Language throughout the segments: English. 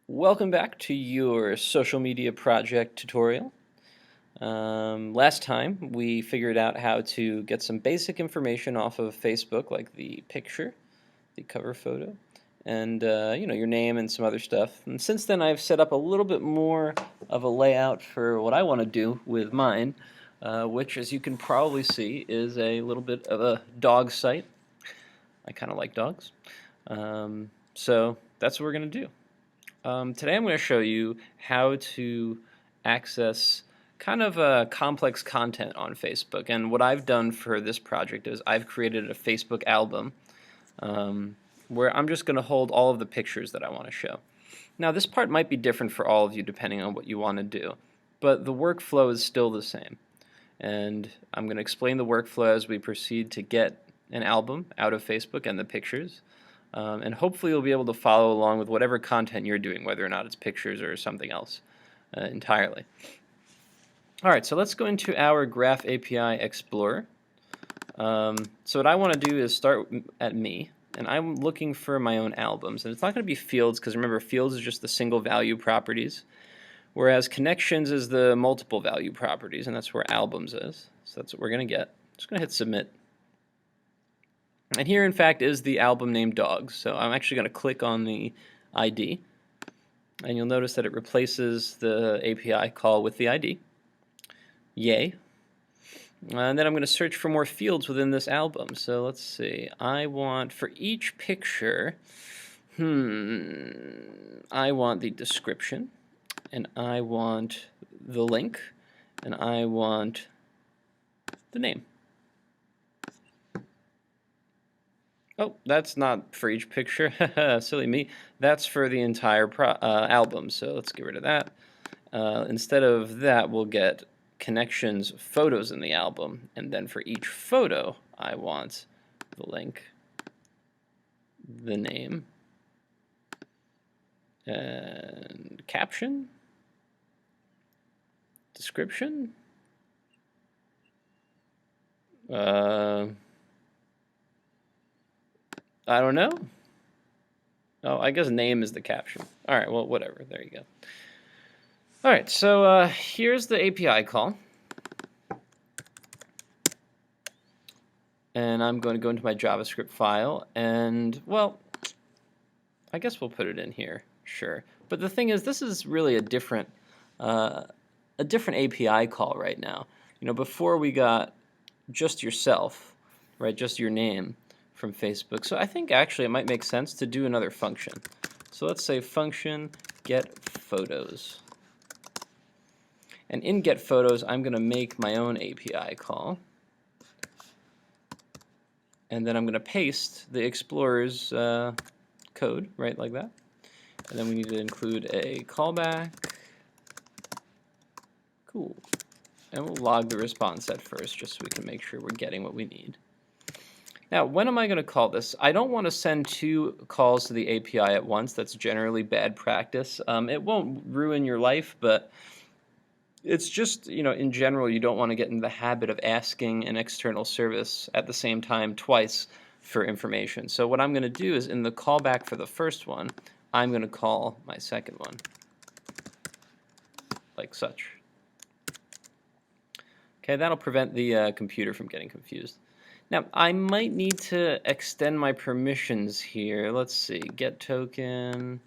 Welcome back to your social media project tutorial. Last time we figured out how to get some basic information off of Facebook, like the picture, the cover photo, and your name and some other stuff. And since then, I've set up a little bit more of a layout for what I want to do with mine, which, as you can probably see, is a little bit of a dog site. I kind of like dogs, so that's what we're going to do. Today I'm going to show you how to access kind of complex content on Facebook. And what I've done for this project is I've created a Facebook album where I'm just going to hold all of the pictures that I want to show. Now this part might be different for all of you depending on what you want to do, but the workflow is still the same. And I'm going to explain the workflow as we proceed to get an album out of Facebook and the pictures. And hopefully you'll be able to follow along with whatever content you're doing, whether or not it's pictures or something else entirely. Alright, so let's go into our Graph API Explorer. So what I want to do is start at me, and I'm looking for my own albums. And it's not going to be fields, because remember, fields is just the single value properties, whereas connections is the multiple value properties, and that's where albums is. So that's what we're going to get. Just going to hit submit. And here, in fact, is the album named Dogs. So I'm actually going to click on the ID, and you'll notice that it replaces the API call with the ID. Yay. And then I'm going to search for more fields within this album. So let's see. I want, for each picture, I want the description, and I want the link, and I want the name. Oh, that's not for each picture. Silly me. That's for the entire album, so let's get rid of that. Instead of that, we'll get connections, photos in the album, and then for each photo, I want the link, the name, and caption, description, I don't know. Oh, I guess name is the caption. All right, well, whatever. There you go. All right, so here's the API call. And I'm going to go into my JavaScript file, and, well, I guess we'll put it in here, sure. But the thing is, this is really a different API call right now. You know, before we got just yourself, right, just your name from Facebook. So I think actually it might make sense to do another function. So let's say function get photos. And in get photos, I'm going to make my own API call. And then I'm going to paste the Explorer's code, right, like that. And then we need to include a callback. Cool. And we'll log the response at first, just so we can make sure we're getting what we need. Now, when am I going to call this? I don't want to send two calls to the API at once. That's generally bad practice. It won't ruin your life, but it's just, you know, in general, you don't want to get in the habit of asking an external service at the same time twice for information. So what I'm going to do is in the callback for the first one, I'm going to call my second one, like such. Okay, that'll prevent the computer from getting confused. Now, I might need to extend my permissions here. Let's see, get token,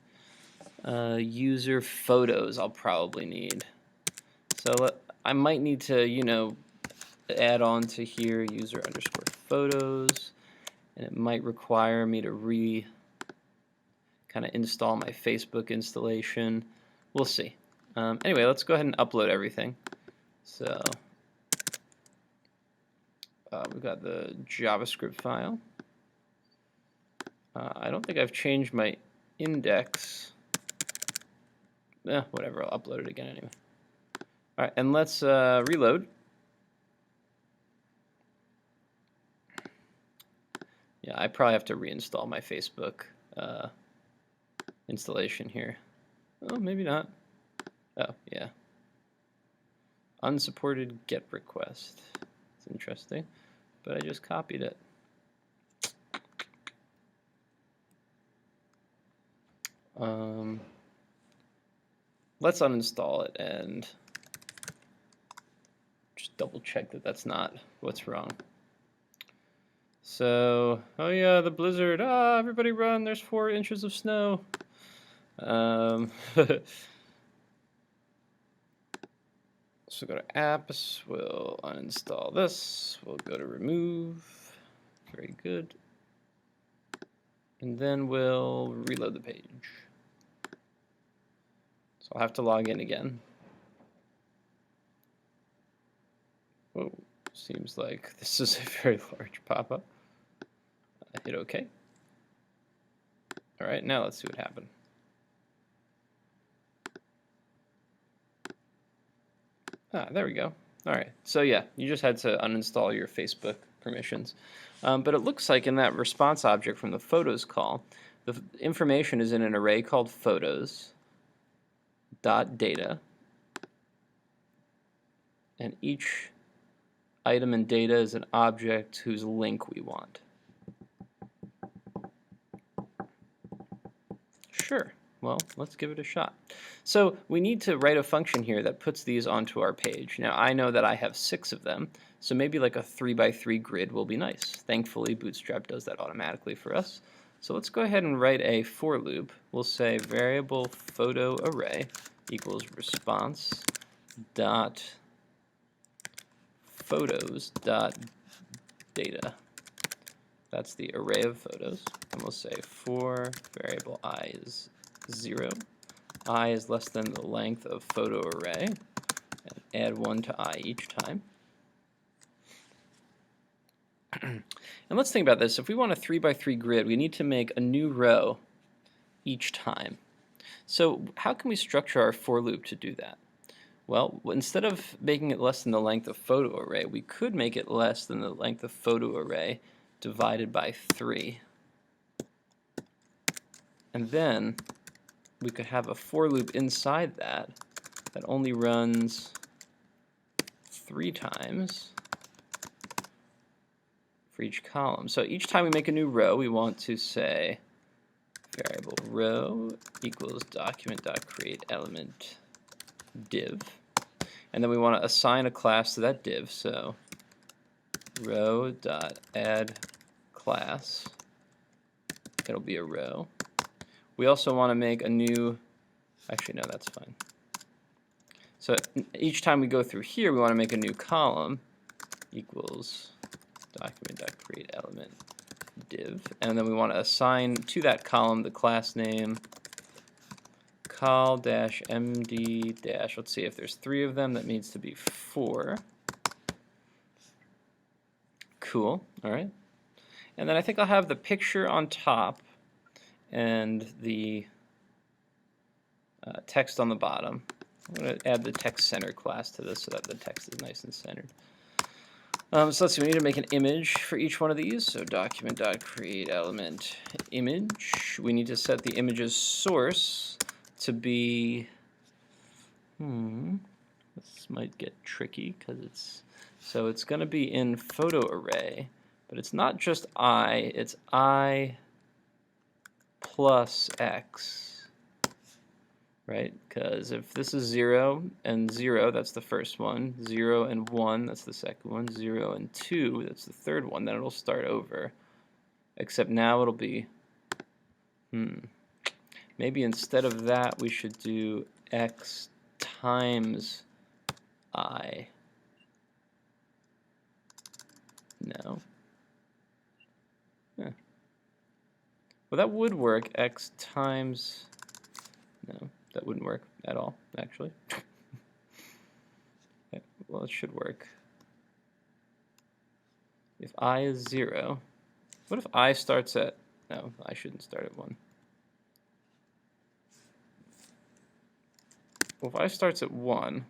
user photos I'll probably need. So I might need to, you know, add on to here user underscore photos, and it might require me to kind of install my Facebook installation. We'll see. Anyway, let's go ahead and upload everything. So we've got the JavaScript file. I don't think I've changed my index. Whatever, I'll upload it again anyway. All right, and let's reload. Yeah, I probably have to reinstall my Facebook installation here. Oh, maybe not. Oh, yeah. Unsupported GET request. It's interesting, but I just copied it. let's uninstall it and just double check that that's not what's wrong. So, oh yeah, the blizzard. Ah, everybody run, there's 4 inches of snow. So go to apps, we'll uninstall this, we'll go to remove, very good. And then we'll reload the page. So I'll have to log in again. Whoa, seems like this is a very large pop-up. Hit OK. All right, now let's see what happened. Ah, there we go. All right, so yeah, you just had to uninstall your Facebook permissions. But it looks like in that response object from the photos call, the information is in an array called photos.data, and each item in data is an object whose link we want. Sure. Well, let's give it a shot. So we need to write a function here that puts these onto our page. Now I know that I have 6 of them, so maybe like a 3x3 grid will be nice. Thankfully, Bootstrap does that automatically for us. So let's go ahead and write a for loop. We'll say variable photo array equals response dot photos dot data. That's the array of photos. And we'll say for variable I is 0. I is less than the length of photo array. And add 1 to I each time. And let's think about this. If we want a 3x3 grid, we need to make a new row each time. So how can we structure our for loop to do that? Well, instead of making it less than the length of photo array, we could make it less than the length of photo array divided by 3. And then we could have a for loop inside that only runs 3 times for each column. So each time we make a new row, we want to say variable row equals document.createElement div. And then we want to assign a class to that div. So row.addClass, it'll be a row. We also want to make a new, actually no, that's fine. So each time we go through here, we want to make a new column equals document.createElement div. And then we want to assign to that column the class name col-md-, let's see if there's 3 of them, that needs to be 4. Cool, all right. And then I think I'll have the picture on top and the text on the bottom. I'm going to add the text center class to this so that the text is nice and centered. So let's see, we need to make an image for each one of these. So document.createElement image. We need to set the image's source to be, this might get tricky because so it's going to be in photo array, but it's not just I, it's I plus X, right? Because if this is 0 and 0, that's the first one, 0 and 1, that's the second one, 0 and 2, that's the third one, then it'll start over. Except now it'll be, maybe instead of that we should do X times I. No. Yeah. Well, that would work, X times, no, that wouldn't work at all, actually. Okay, well, it should work. If I is 0, what if I starts at, no, I shouldn't start at 1. Well, if I starts at 1,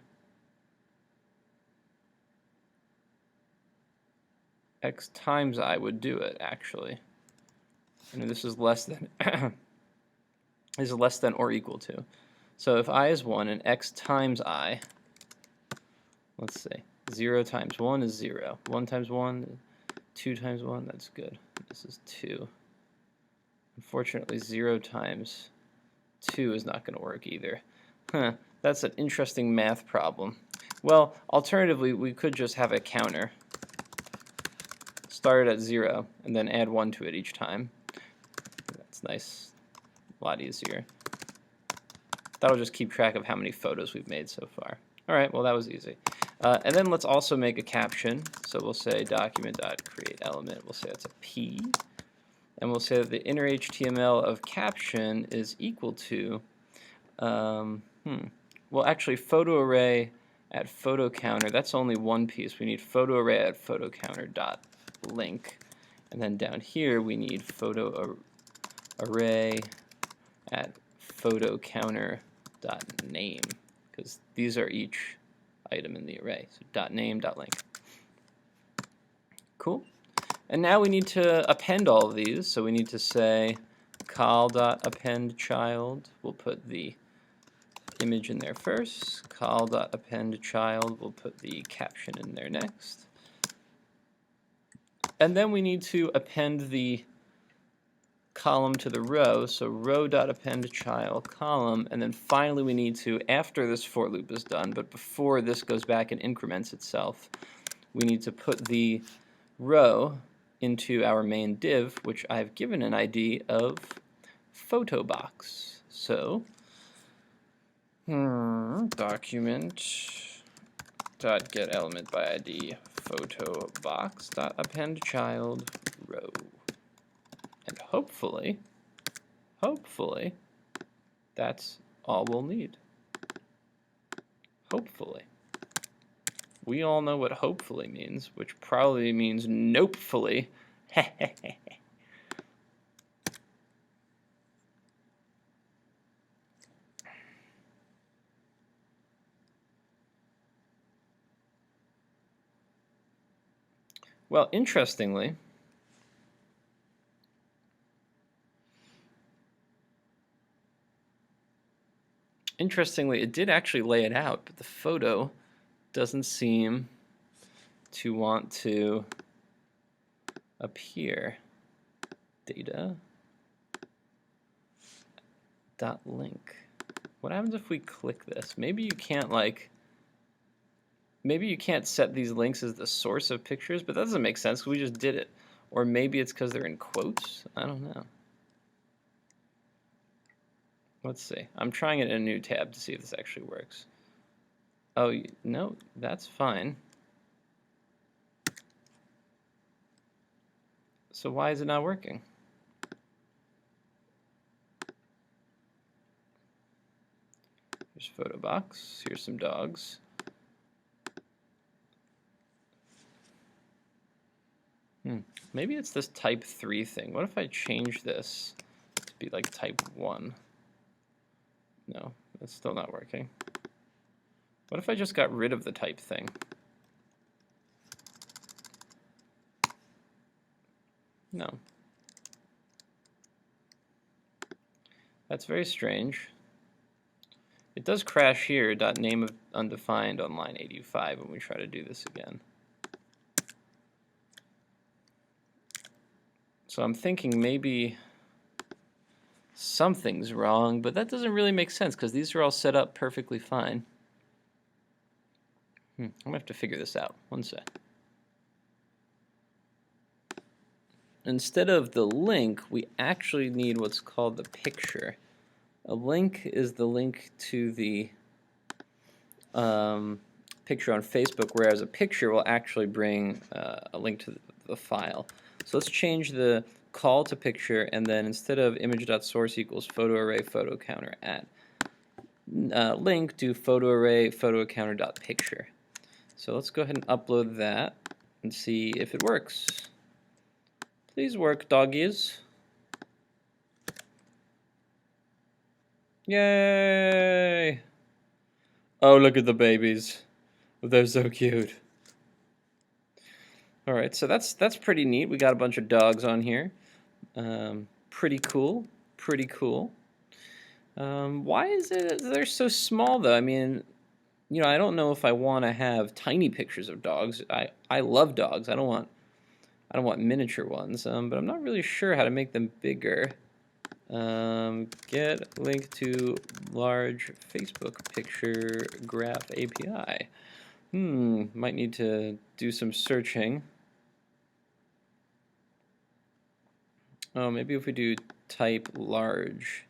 X times I would do it, actually. And this is less than is less than or equal to. So if I is 1 and X times I, let's see, 0 times 1 is 0. 1 times 1, 2 times 1, that's good. This is 2. Unfortunately, 0 times 2 is not going to work either. Huh, that's an interesting math problem. Well, alternatively, we could just have a counter. Start it at 0, and then add 1 to it each time. That's nice. A lot easier. That'll just keep track of how many photos we've made so far. Alright, well that was easy. And then let's also make a caption. So we'll say document.createElement. We'll say it's a P. And we'll say that the inner HTML of caption is equal to, well actually photo array at photo counter, that's only one piece. We need photo array at photo counter dot link. And then down here we need photo array at photo counter dot name, because these are each item in the array. So dot name dot link. Cool. And now we need to append all of these. So we need to say col.append child. We'll put the image in there first. Col.append child. We'll put the caption in there next. And then we need to append the column to the row. So row.append child column. And then finally we need to, after this for loop is done, but before this goes back and increments itself, we need to put the row into our main div, which I've given an ID of photobox. So document.getElementById photobox.append child row. And hopefully, that's all we'll need. Hopefully. We all know what hopefully means, which probably means nopefully. Well, interestingly, it did actually lay it out, but the photo doesn't seem to want to appear. Data dot link. What happens if we click this? Maybe you can't maybe you can't set these links as the source of pictures, but that doesn't make sense. We just did it. Or maybe it's because they're in quotes. I don't know. Let's see. I'm trying it in a new tab to see if this actually works. Oh, no, that's fine. So why is it not working? Here's photo box. Here's some dogs. Maybe it's this type 3 thing. What if I change this to be like type 1? No, that's still not working. What if I just got rid of the type thing? No. That's very strange. It does crash here, .name of undefined on line 85 when we try to do this again. So I'm thinking maybe something's wrong, but that doesn't really make sense because these are all set up perfectly fine. I'm going to have to figure this out. One sec. Instead of the link, we actually need what's called the picture. A link is the link to the picture on Facebook, whereas a picture will actually bring a link to the file. So let's change the call to picture, and then instead of image.source equals photo array photo counter at link, do photo array photo counter dot picture. So let's go ahead and upload that and see if it works. Please work, doggies. Yay! Oh, look at the babies. They're so cute. Alright, so that's pretty neat. We got a bunch of dogs on here. Pretty cool. Pretty cool. Why is it they're so small though? I mean, you know, I don't know if I want to have tiny pictures of dogs. I love dogs. I don't want miniature ones. But I'm not really sure how to make them bigger. Get link to large Facebook picture graph API. Might need to do some searching. Oh, maybe if we do type large.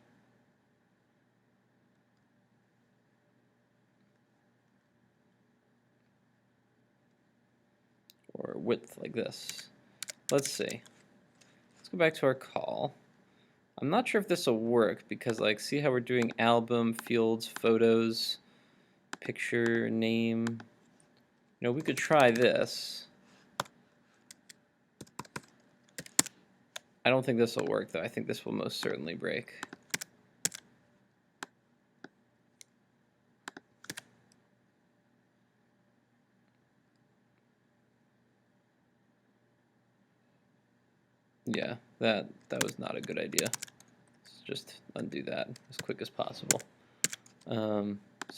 Or width like this. Let's see. Let's go back to our call. I'm not sure if this will work because, like, see how we're doing album, fields, photos, picture, name. You know, we could try this. I don't think this will work, though. I think this will most certainly break. Yeah, that was not a good idea. Let's just undo that as quick as possible. So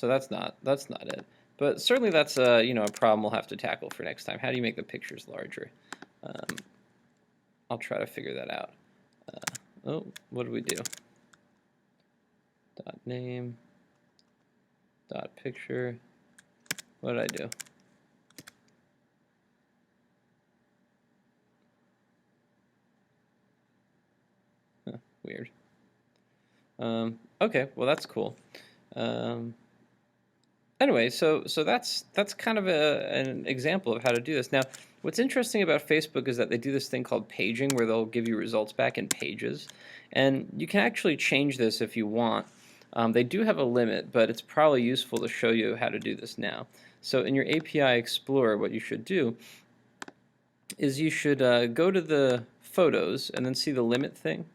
that's not it. But certainly that's a a problem we'll have to tackle for next time. How do you make the pictures larger? I'll try to figure that out. Oh, what do we do? Dot name. Dot picture. What did I do? Huh, weird. Okay, well that's cool. Anyway, so that's kind of an example of how to do this. Now, what's interesting about Facebook is that they do this thing called paging, where they'll give you results back in pages, and you can actually change this if you want. They do have a limit, but it's probably useful to show you how to do this now. So in your API Explorer, what you should do is you should go to the photos and then see the limit thing.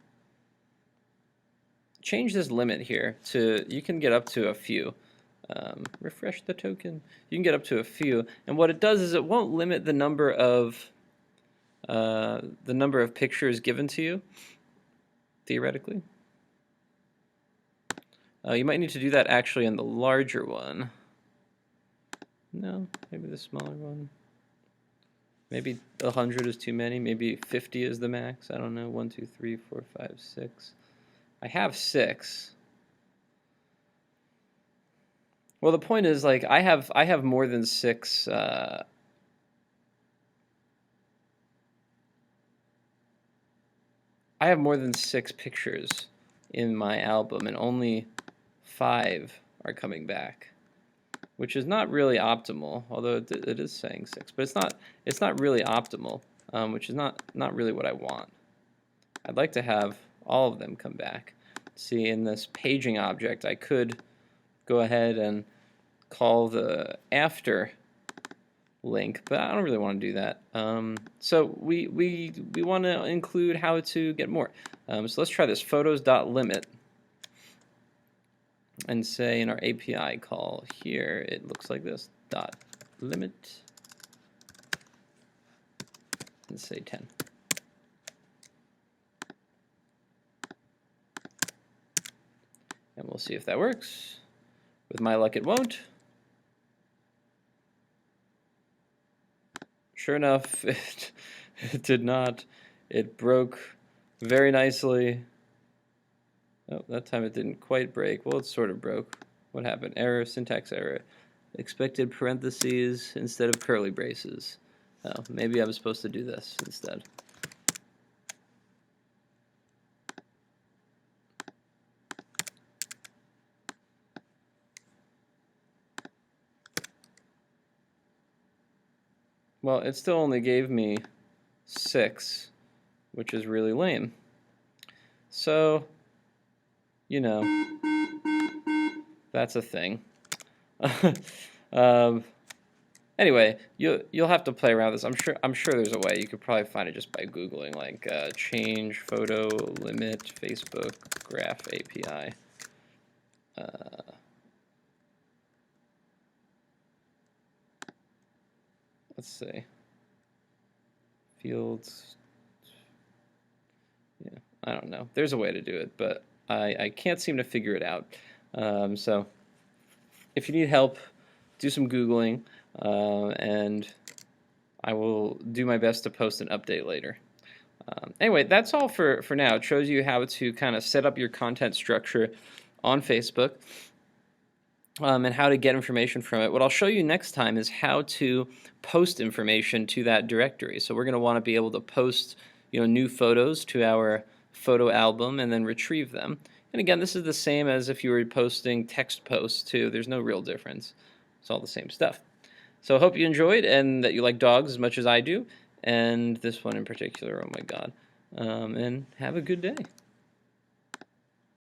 Change this limit here to, you can get up to a few. Refresh the token. You can get up to a few, and what it does is it won't limit the number of pictures given to you. Theoretically, you might need to do that actually in the larger one. No, maybe the smaller one. Maybe 100 is too many. Maybe 50 is the max. I don't know. 1, 2, 3, 4, 5, 6. I have 6. Well, the point is, like, I have more than 6. I have more than 6 pictures in my album, and only 5 are coming back, which is not really optimal. Although it is saying 6, but it's not really optimal, which is not really what I want. I'd like to have all of them come back. See, in this paging object, I could go ahead and call the after link, but I don't really want to do that. So we want to include how to get more. So let's try this, photos.limit, and say in our API call here, it looks like this, dot limit, and say 10. And we'll see if that works. With my luck, it won't. Sure enough, it did not. It broke very nicely. Oh, that time it didn't quite break. Well, it sort of broke. What happened? Error, syntax error. Expected parentheses instead of curly braces. Oh, maybe I was supposed to do this instead. Well, it still only gave me 6, which is really lame. So, you know, that's a thing. Anyway, you'll have to play around with this. I'm sure there's a way. You could probably find it just by Googling, like change photo limit Facebook graph API. Let's see. Fields. Yeah, I don't know. There's a way to do it, but I can't seem to figure it out. So if you need help, do some Googling, and I will do my best to post an update later. Anyway, that's all for now. It shows you how to kind of set up your content structure on Facebook and how to get information from it. What I'll show you next time is how to post information to that directory. So we're going to want to be able to post new photos to our photo album and then retrieve them. And again, this is the same as if you were posting text posts too. There's no real difference. It's all the same stuff. So I hope you enjoyed and that you like dogs as much as I do. And this one in particular, oh my God. And have a good day.